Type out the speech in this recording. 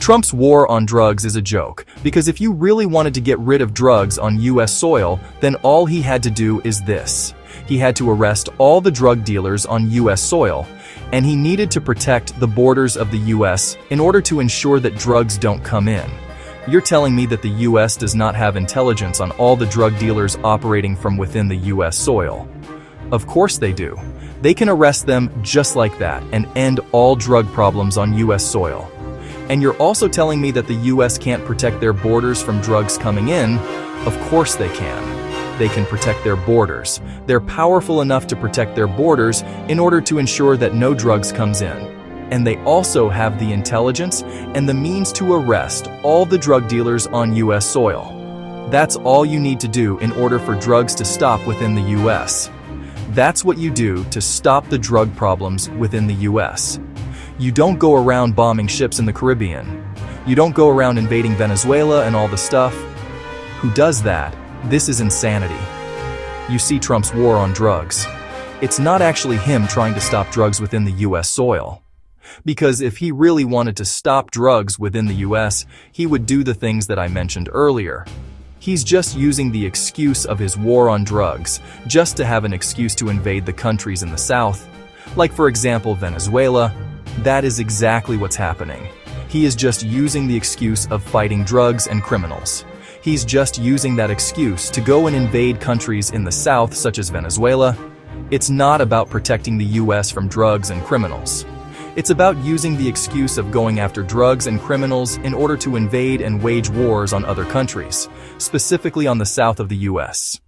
Trump's war on drugs is a joke, because if you really wanted to get rid of drugs on US soil, then all he had to do is this. He had to arrest all the drug dealers on US soil, and he needed to protect the borders of the US in order to ensure that drugs don't come in. You're telling me that the US does not have intelligence on all the drug dealers operating from within the US soil? Of course they do. They can arrest them just like that and end all drug problems on US soil. And you're also telling me that the US can't protect their borders from drugs coming in? Of course they can. They can protect their borders. They're powerful enough to protect their borders in order to ensure that no drugs comes in. And they also have the intelligence and the means to arrest all the drug dealers on US soil. That's all you need to do in order for drugs to stop within the US. That's what you do to stop the drug problems within the US. You don't go around bombing ships in the Caribbean. You don't go around invading Venezuela and all the stuff. Who does that? This is insanity. You see Trump's war on drugs. It's not actually him trying to stop drugs within the US soil. Because if he really wanted to stop drugs within the US, he would do the things that I mentioned earlier. He's just using the excuse of his war on drugs just to have an excuse to invade the countries in the South. Like, for example, Venezuela. That is exactly what's happening. He is just using the excuse of fighting drugs and criminals. He's just using that excuse to go and invade countries in the South, such as Venezuela. It's not about protecting the US from drugs and criminals. It's about using the excuse of going after drugs and criminals in order to invade and wage wars on other countries, specifically on the south of the US.